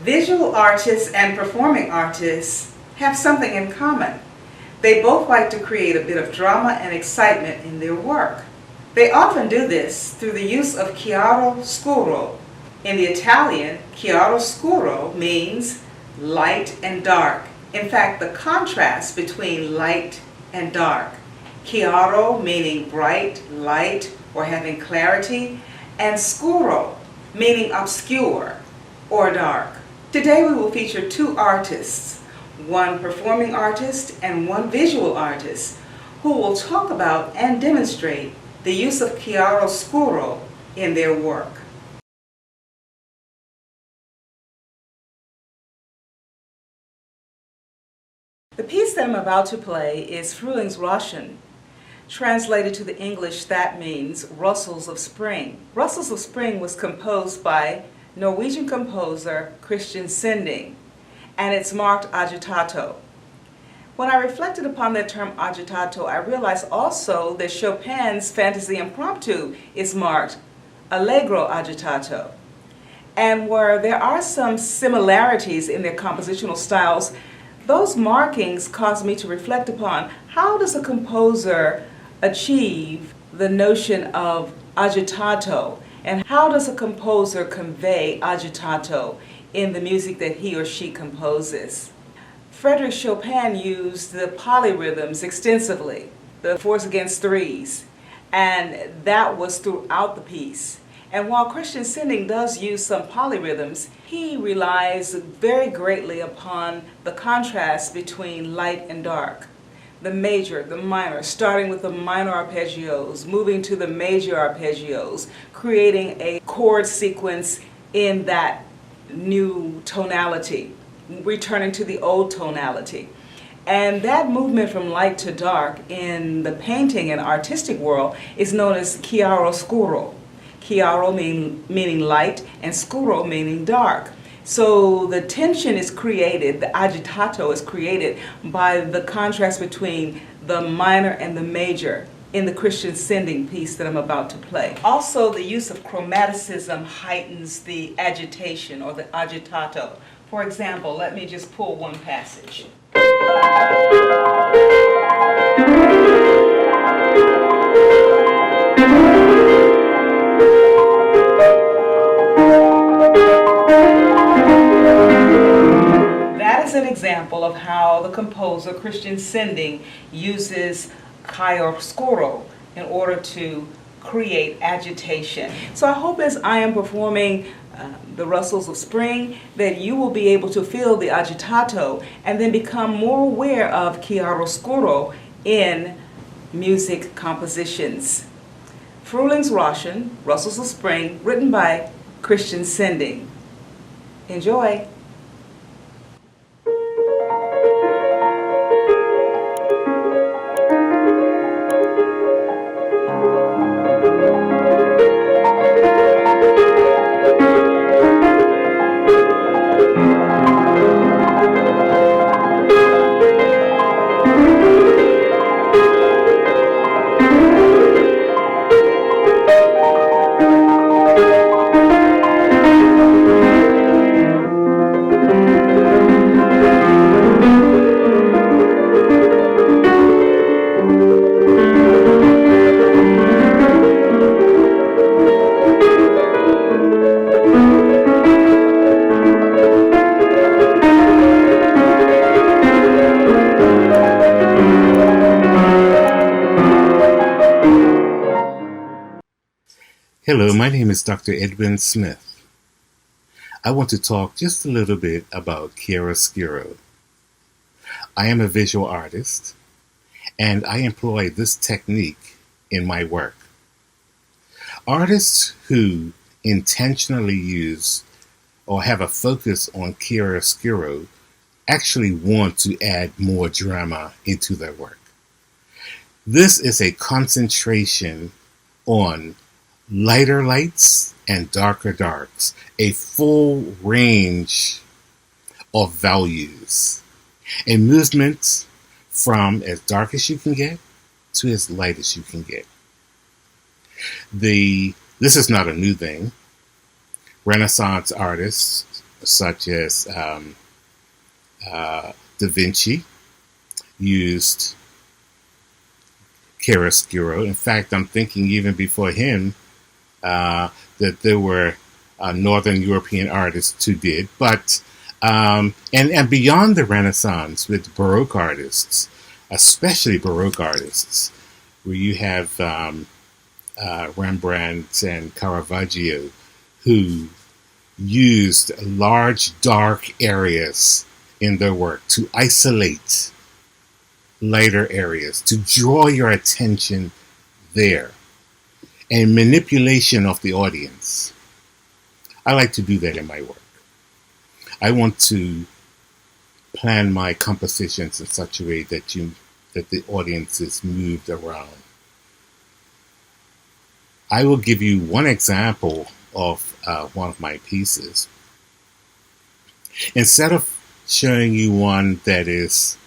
Visual artists and performing artists have something in common. They both like to create a bit of drama and excitement in their work. They often do this through the use of Chiaro Scuro. In the Italian, Chiaro Scuro means light and dark. In fact, the contrast between light and dark. Chiaro meaning bright, light, or having clarity, and scuro meaning obscure or dark. Today we will feature two artists, one performing artist and one visual artist, who will talk about and demonstrate the use of Chiaro Scuro in their work. The piece that I'm about to play is Frühlingsrauschen. Translated to the English, that means Rustles of Spring. Rustles of Spring was composed by Norwegian composer Christian Sinding, and it's marked agitato. When I reflected upon that term agitato, I realized also that Chopin's Fantasy Impromptu is marked allegro agitato. And where there are some similarities in their compositional styles, those markings caused me to reflect upon how does a composer achieve the notion of agitato, and how does a composer convey agitato in the music that he or she composes. Frédéric Chopin used the polyrhythms extensively, the fours against threes, and that was throughout the piece. And while Christian Sinding does use some polyrhythms, he relies very greatly upon the contrast between light and dark. The major, the minor, starting with the minor arpeggios, moving to the major arpeggios, creating a chord sequence in that new tonality, returning to the old tonality. And that movement from light to dark in the painting and artistic world is known as Chiaro Scuro. Chiaro meaning light and scuro meaning dark. So the tension is created, the agitato is created by the contrast between the minor and the major in the Christian Sinding piece that I'm about to play. Also, the use of chromaticism heightens the agitation or the agitato. For example, let me just pull one passage. An example of how the composer Christian Sinding uses chiaroscuro in order to create agitation. So I hope as I am performing the Rustles of Spring that you will be able to feel the agitato and then become more aware of chiaroscuro in music compositions. Frühlingsrauschen, Rustles of Spring, written by Christian Sinding. Enjoy! Hello, my name is Dr. Edwin Smith. I want to talk just a little bit about chiaroscuro. I am a visual artist, and I employ this technique in my work. Artists who intentionally use or have a focus on chiaroscuro actually want to add more drama into their work. This is a concentration on lighter lights and darker darks, a full range of values, a movement from as dark as you can get to as light as you can get. This is not a new thing. Renaissance artists such as Da Vinci used chiaroscuro. In fact, I'm thinking even before him that there were Northern European artists who did. But and beyond the Renaissance, with Baroque artists, especially Baroque artists, where you have Rembrandt and Caraviccio, who used large dark areas in their work to isolate lighter areas, to draw your attention there, and manipulation of the audience. I like to do that in my work. I want to plan my compositions in such a way that the audience is moved around. I will give you one example of one of my pieces. Instead of showing you one that is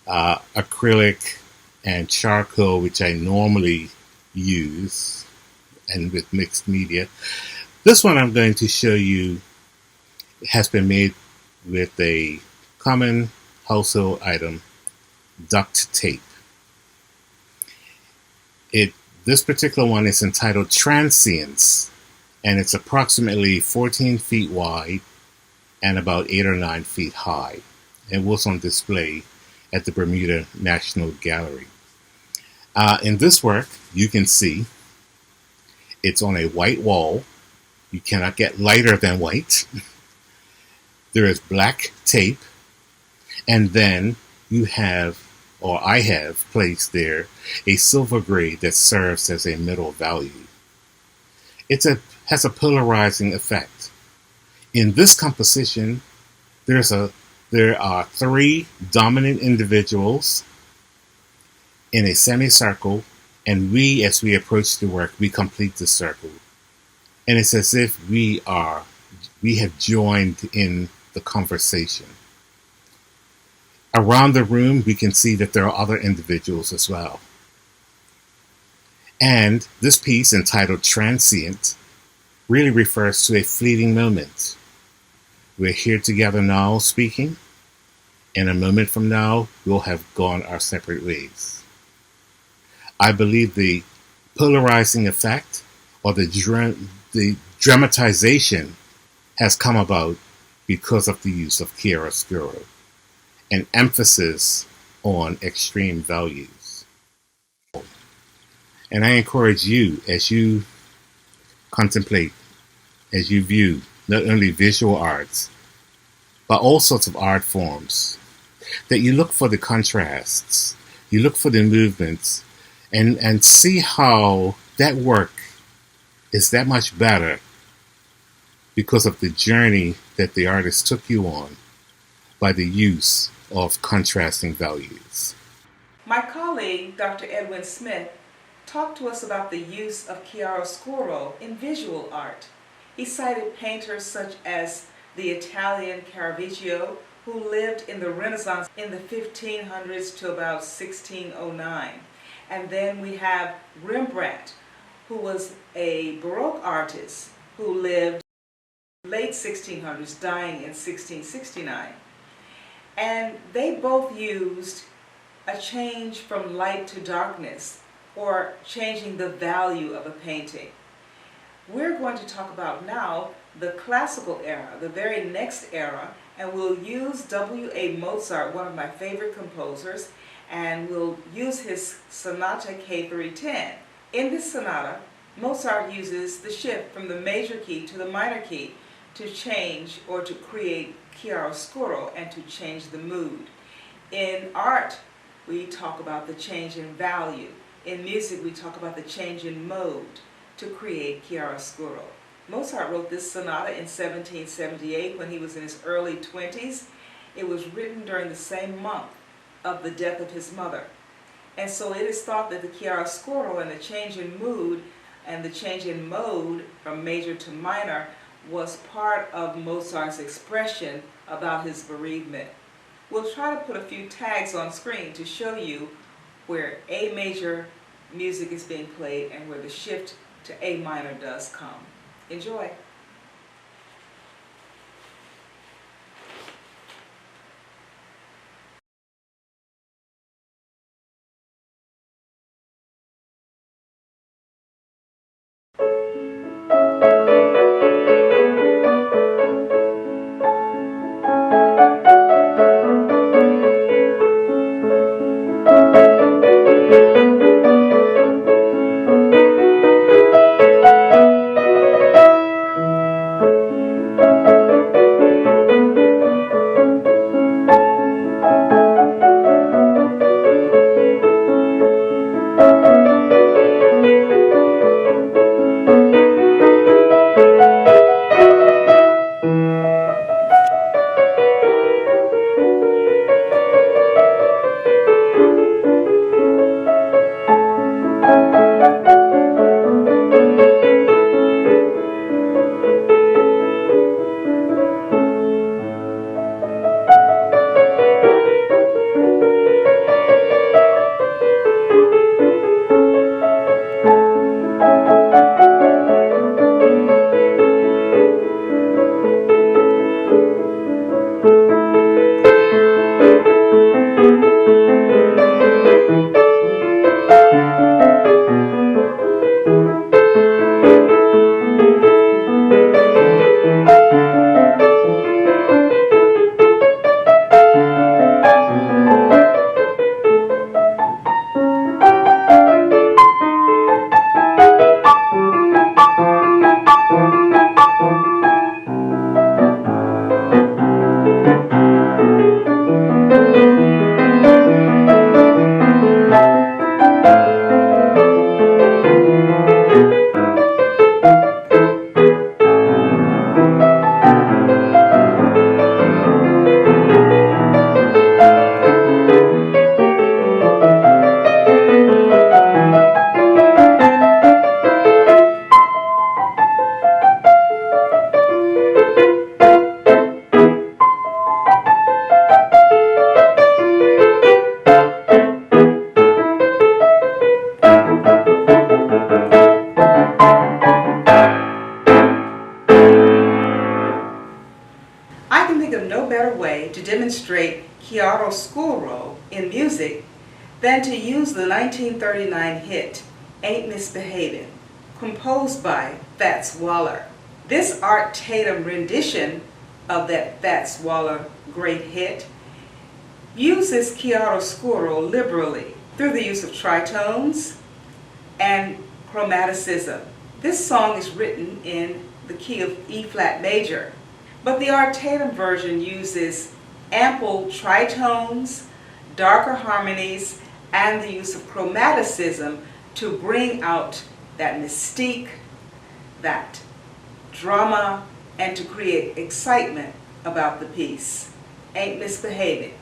acrylic and charcoal, which I normally use, and with mixed media, this one I'm going to show you has been made with a common household item, duct tape. This particular one is entitled Transience, and it's approximately 14 feet wide and about 8 or 9 feet high. It was on display at the Bermuda National Gallery. In this work, you can see it's on a white wall. You cannot get lighter than white. There is black tape, and then you have, or I have placed there, a silver gray that serves as a middle value. Has a polarizing effect. In this composition, there are 3 dominant individuals in a semicircle, and as we approach the work, we complete the circle. And it's as if we have joined in the conversation. Around the room, we can see that there are other individuals as well. And this piece, entitled Transient, really refers to a fleeting moment. We're here together now speaking, and a moment from now, we'll have gone our separate ways. I believe the polarizing effect, or the dramatization, has come about because of the use of chiaroscuro, an emphasis on extreme values. And I encourage you, as you contemplate, as you view not only visual arts, but all sorts of art forms, that you look for the contrasts, you look for the movements, and see how that work is that much better because of the journey that the artist took you on by the use of contrasting values. My colleague, Dr. Edwin Smith, talked to us about the use of chiaroscuro in visual art. He cited painters such as the Italian Caraviccio, who lived in the Renaissance in the 1500s to about 1609. And then we have Rembrant, who was a Baroque artist who lived in the late 1600s, dying in 1669. And they both used a change from light to darkness, or changing the value of a painting. We're going to talk about now the classical era, the very next era, and we'll use W.A. Mozart, one of my favorite composers, and we'll use his Sonata K310. In this sonata, Mozart uses the shift from the major key to the minor key to change or to create chiaroscuro and to change the mood. In art, we talk about the change in value. In music, we talk about the change in mode to create chiaroscuro. Mozart wrote this sonata in 1778 when he was in his early 20s. It was written during the same month of the death of his mother. And so it is thought that the chiaroscuro and the change in mood and the change in mode from major to minor was part of Mozart's expression about his bereavement. We'll try to put a few tags on screen to show you where A major music is being played and where the shift to A minor does come. Enjoy. demonstrate Chiaro in music than to use the 1939 hit Ain't Misbehavin', composed by Fats Waller. This Art Tatum rendition of that Fats Waller great hit uses chiaroscuro liberally through the use of tritones and chromaticism. This song is written in the key of E flat major, but the Art Tatum version uses ample tritones, darker harmonies, and the use of chromaticism to bring out that mystique, that drama, and to create excitement about the piece. Ain't Misbehavin'.